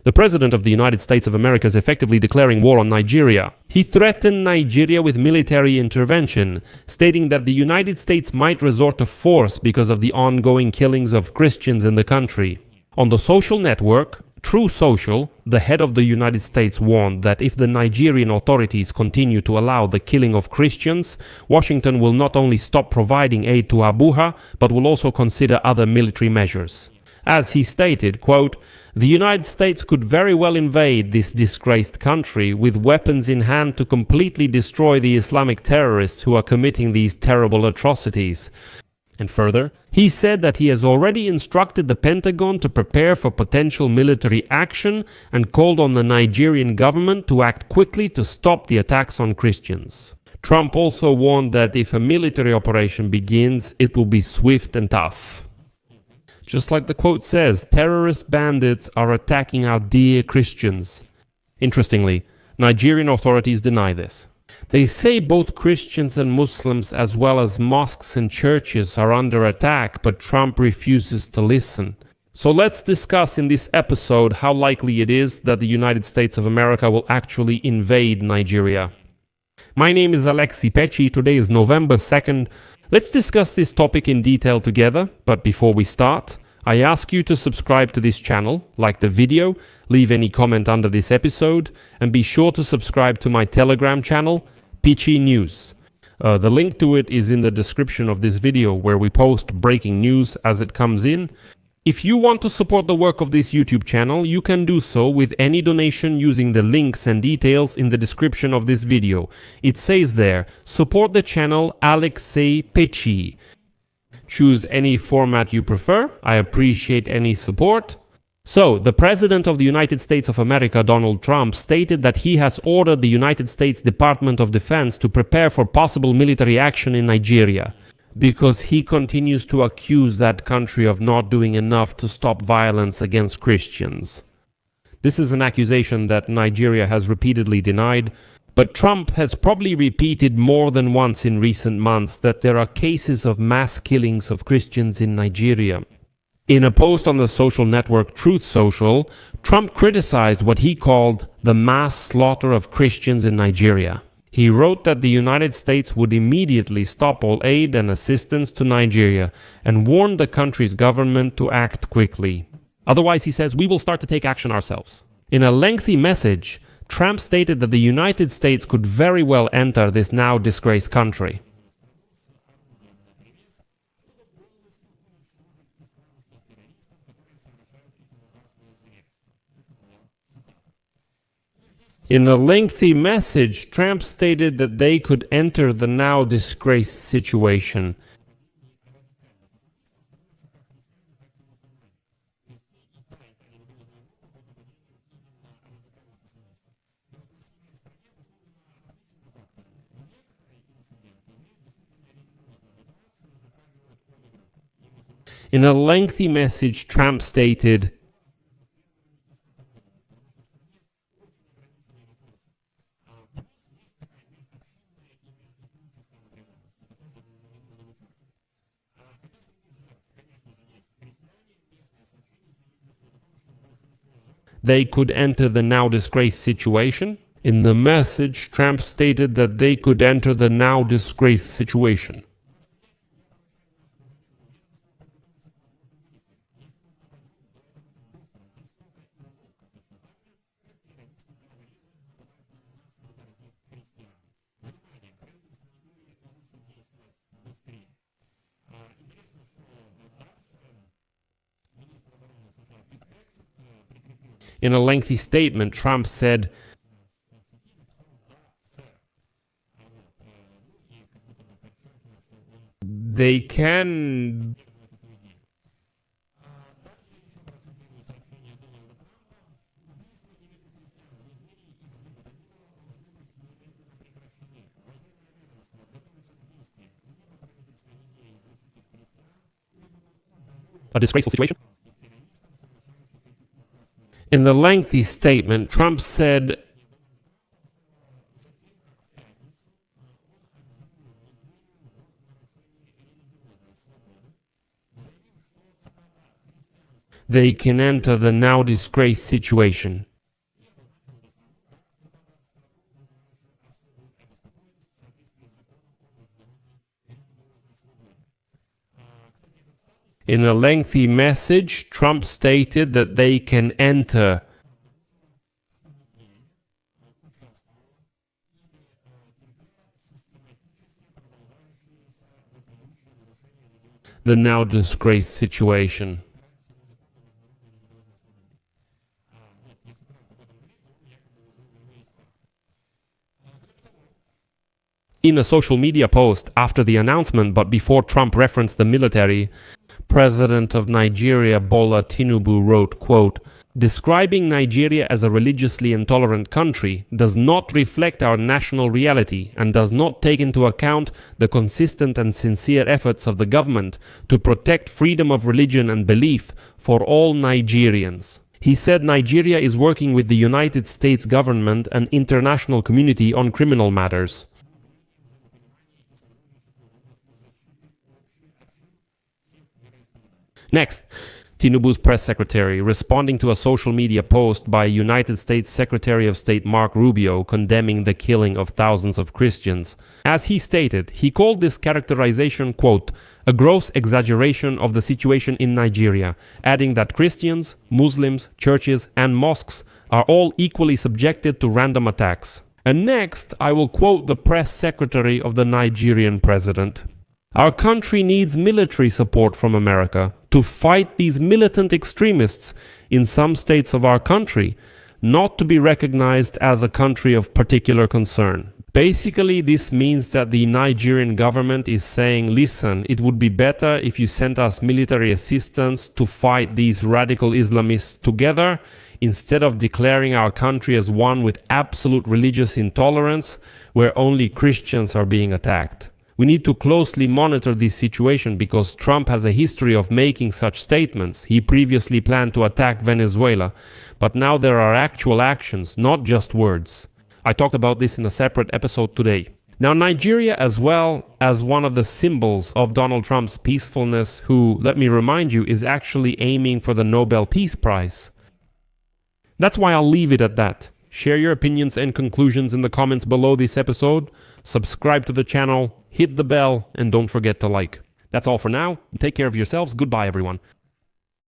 The President of the United States of America is effectively declaring war on Nigeria. He threatened Nigeria with military intervention, stating that the United States might resort to force because of the ongoing killings of Christians in the country. On the social network, True Social, the head of the United States warned that if the Nigerian authorities continue to allow the killing of Christians, Washington will not only stop providing aid to Abuja, but will also consider other military measures. As he stated, quote, "The United States could very well invade this disgraced country with weapons in hand to completely destroy the Islamic terrorists who are committing these terrible atrocities." And further, he said that he has already instructed the Pentagon to prepare for potential military action and called on the Nigerian government to act quickly to stop the attacks on Christians. Trump also warned that if a military operation begins, it will be swift and tough. Just like the quote says, terrorist bandits are attacking our dear Christians. Interestingly, Nigerian authorities deny this. They say both Christians and Muslims as well as mosques and churches are under attack, but Trump refuses to listen. So let's discuss in this episode how likely it is that the United States of America will actually invade Nigeria. My name is Pechiy. Today is November 2nd. Let's discuss this topic in detail together, but before we start, I ask you to subscribe to this channel, like the video, leave any comment under this episode, and be sure to subscribe to my Telegram channel, Pechiy News. The link to it is in the description of this video, where we post breaking news as it comes in. If you want to support the work of this YouTube channel, you can do so with any donation using the links and details in the description of this video. It says there, support the channel Pechiy. Choose any format you prefer. I appreciate any support. So, the President of the United States of America, Donald Trump, stated that he has ordered the United States Department of Defense to prepare for possible military action in Nigeria, because he continues to accuse that country of not doing enough to stop violence against Christians. This is an accusation that Nigeria has repeatedly denied, but Trump has probably repeated more than once in recent months that there are cases of mass killings of Christians in Nigeria. In a post on the social network Truth Social, Trump criticized what he called the mass slaughter of Christians in Nigeria. He wrote that the United States would immediately stop all aid and assistance to Nigeria and warned the country's government to act quickly. Otherwise, he says, we will start to take action ourselves. In a lengthy message, Trump stated that the United States could very well enter this now disgraced country. In a lengthy message, Trump stated that they could enter the now disgraced situation. In a lengthy message, Trump stated, they could enter the now disgraced situation. In the message, Trump stated that they could enter the now disgraced situation. In a lengthy statement, Trump said, they can a disgraceful situation. In the lengthy statement, Trump said, they can enter the now disgraced situation. In a lengthy message, Trump stated that they can enter the now disgraced situation. In a social media post after the announcement, but before Trump referenced the military, President of Nigeria Bola Tinubu wrote, quote, "Describing Nigeria as a religiously intolerant country does not reflect our national reality and does not take into account the consistent and sincere efforts of the government to protect freedom of religion and belief for all Nigerians." He said Nigeria is working with the United States government and international community on criminal matters. Next, Tinubu's press secretary, responding to a social media post by United States Secretary of State Mark Rubio condemning the killing of thousands of Christians. As he stated, he called this characterization, quote, "a gross exaggeration of the situation in Nigeria," adding that Christians, Muslims, churches, and mosques are all equally subjected to random attacks. And next, I will quote the press secretary of the Nigerian president. "Our country needs military support from America to fight these militant extremists in some states of our country, not to be recognized as a country of particular concern." Basically, this means that the Nigerian government is saying, listen, it would be better if you sent us military assistance to fight these radical Islamists together, instead of declaring our country as one with absolute religious intolerance, where only Christians are being attacked. We need to closely monitor this situation because Trump has a history of making such statements. He previously planned to attack Venezuela, but now there are actual actions, not just words. I talked about this in a separate episode today. Now, Nigeria, as well as one of the symbols of Donald Trump's peacefulness, who, let me remind you, is actually aiming for the Nobel Peace Prize. That's why I'll leave it at that. Share your opinions and conclusions in the comments below this episode. Subscribe to the channel, hit the bell, and don't forget to like. That's all for now. Take care of yourselves. Goodbye, everyone.